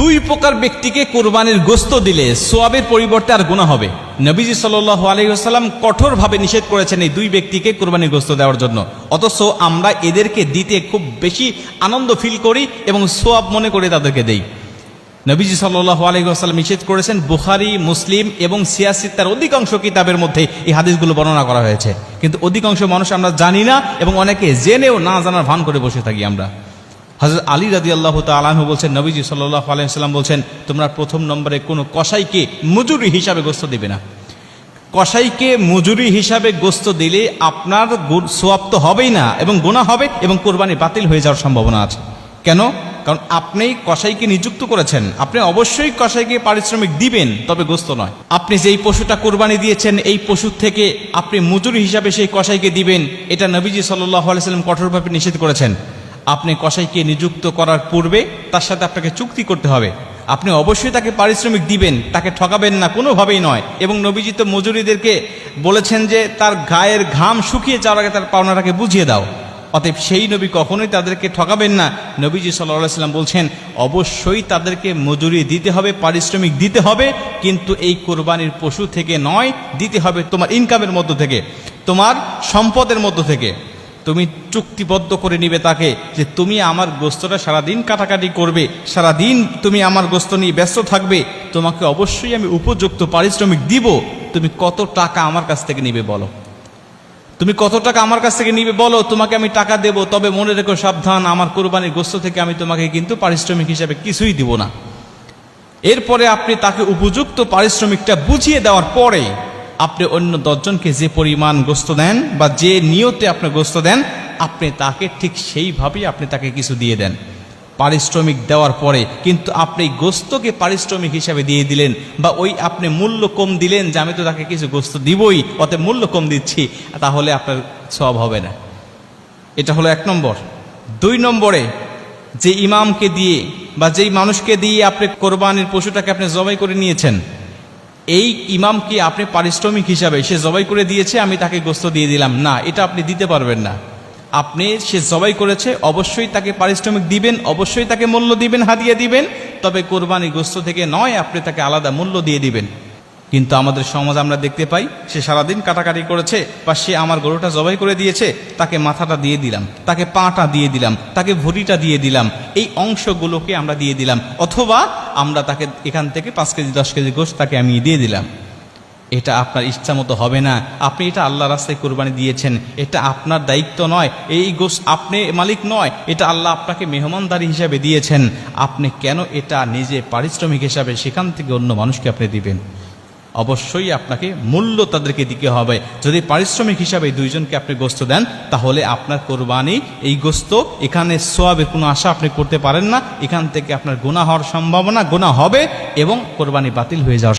দুই প্রকার ব্যক্তিকে কুরবানির গোশত দিলে সওয়াবের পরিবর্তে আর গুনাহ হবে। নবীজি সাল্লাল্লাহু আলাইহি ওয়াসাল্লাম কঠোরভাবে নিষেধ করেছেন এই দুই ব্যক্তিকে কুরবানির গোশত দেওয়ার জন্য, অথচ আমরা এদেরকে দিতে খুব বেশি আনন্দ ফিল করি এবং সওয়াব মনে করে তাদেরকে দেই। নবীজি সাল্লাল্লাহু আলাইহি ওয়াসাল্লাম নিষেধ করেছেন, বুখারী, মুসলিম এবং সিয়াসিত্তার অধিকাংশ কিতাবের মধ্যে এই হাদিসগুলো বর্ণনা করা হয়েছে, কিন্তু অধিকাংশ মানুষ আমরা জানি না এবং অনেকে জেনেও না জানার ভান করে বসে থাকি আমরা। হযরত আলী রাদিয়াল্লাহু তাআলা আনহু বলছেন, নবীজি সাল্লাল্লাহু আলাইহি ওয়াসাল্লাম বলছেন, তোমরা প্রথম নম্বরে কোনো কসাইকে মজুরি হিসাবে গোশত দিবে না। কসাইকে মজুরি হিসাবে গোশত দিলে আপনার সওয়াব তো হবেই না এবং গুনাহ হবে এবং কুরবানি বাতিল হয়ে যাওয়ার সম্ভাবনা আছে। কেন? কারণ আপনি কসাইকে নিযুক্ত করেছেন, আপনি অবশ্যই কসাইকে পারিশ্রমিক দিবেন, তবে গোশত নয়। আপনি যেই পশুটা কুরবানি দিয়েছেন এই পশু থেকে আপনি মজুরি হিসাবে সেই কসাইকে দিবেন, এটা নবীজি সাল্লাল্লাহু আলাইহি ওয়াসাল্লাম কঠোরভাবে নিষেধ করেছেন। আপনি কসাইকে নিযুক্ত করার পূর্বে তার সাথে আপনাকে চুক্তি করতে হবে, আপনি অবশ্যই তাকে পারিশ্রমিক দিবেন, তাকে ঠকাবেন না, কোনোভাবেই নয়। এবং নবীজি তো মজুরিদেরকে বলেছেন যে তার গায়ের ঘাম শুকিয়ে যাওয়ার আগে তার পাওনাটাকে বুঝিয়ে দাও। অতএব সেই নবী কখনোই তাদেরকে ঠকাবেন না। নবীজি সাল্লাল্লাহু আলাইহি ওয়াসাল্লাম বলছেন, অবশ্যই তাদেরকে মজুরি দিতে হবে, পারিশ্রমিক দিতে হবে, কিন্তু এই কোরবানির পশু থেকে নয়, দিতে হবে তোমার ইনকামের মধ্য থেকে, তোমার সম্পদের মধ্য থেকে। তুমি চুক্তিবদ্ধ করে নিবে তাকে যে তুমি আমার গোশতটা সারাদিন কাটাকাটি করবে, সারাদিন তুমি আমার গোশত নিয়ে ব্যস্ত থাকবে, তোমাকে অবশ্যই আমি উপযুক্ত পারিশ্রমিক দিব। তুমি কত টাকা আমার কাছ থেকে নিবে বলো, তুমি কত টাকা আমার কাছ থেকে নিবে বলো, তোমাকে আমি টাকা দেব। তবে মনে রেখো সাবধান, আমার কোরবানির গোশত থেকে আমি তোমাকে কিন্তু পারিশ্রমিক হিসাবে কিছুই দিব না। এরপরে আপনি তাকে উপযুক্ত পারিশ্রমিকটা বুঝিয়ে দেওয়ার পরে আপনি অন্য 10 জনকে যে পরিমাণ গোশত দেন বা যে নিয়তে আপনি গোশত দেন, আপনি তাকে ঠিক সেইভাবেই আপনি তাকে কিছু দিয়ে দেন পারিশ্রমিক দেওয়ার পরে। কিন্তু আপনি গোশতকে পারিশ্রমিক হিসাবে দিয়ে দিলেন বা ওই আপনি মূল্য কম দিলেন যে আমি তো তাকে কিছু গোশত দিবই, অতএব মূল্য কম দিচ্ছি, তাহলে আপনার সওয়াব হবে না। এটা হলো 1 নম্বর। 2 নম্বরে, যে ইমামকে দিয়ে বা যেই মানুষকে দিয়ে আপনি কোরবানির পশুটাকে আপনি জবাই করে নিয়েছেন, এই ইমামকে আপনি পারিশ্রমিক হিসাবে, সে জবাই করে দিয়েছে আমি তাকে গোশত দিয়ে দিলাম না, এটা আপনি দিতে পারবেন না। আপনি সে জবাই করেছে, অবশ্যই তাকে পারিশ্রমিক দিবেন, অবশ্যই তাকে মূল্য দিবেন, হাদিয়া দিবেন, তবে কোরবানি গোশত থেকে নয়, আপনি তাকে আলাদা মূল্য দিয়ে দিবেন। কিন্তু আমাদের সমাজ আমরা দেখতে পাই, সে সারাদিন কাটাকাটি করেছে বা সে আমার গরুটা জবাই করে দিয়েছে, তাকে মাথাটা দিয়ে দিলাম, তাকে পাটা দিয়ে দিলাম, তাকে ভুঁড়িটা দিয়ে দিলাম, এই অংশগুলোকে আমরা দিয়ে দিলাম, অথবা আমরা তাকে এখান থেকে 5 কেজি 10 কেজি গোশত তাকে আমি দিয়ে দিলাম। এটা আপনার ইচ্ছা মতো হবে না। আপনি এটা আল্লাহর রাস্তায় কোরবানি দিয়েছেন, এটা আপনার দায়িত্ব নয়, এই গোশত আপনি মালিক নয়, এটা আল্লাহ আপনাকে মেহমানদারি হিসাবে দিয়েছেন। আপনি কেন এটা নিজে পারিশ্রমিক হিসাবে সেখান থেকে অন্য মানুষকে আপনি দিবেন? অবশ্যই আপনাকে মূল্য তাদেরকে দিতে হবে। যদি পারিশ্রমিক হিসাবে 2 জনকে আপনি গোশত দেন, তাহলে আপনার কোরবানি এই গোশত, এখানে সওয়াবের কোনো আশা আপনি করতে পারেন না। এখান থেকে আপনার গুনাহ হওয়ার সম্ভাবনা, গুনাহ হবে এবং কোরবানি বাতিল হয়ে যাওয়ার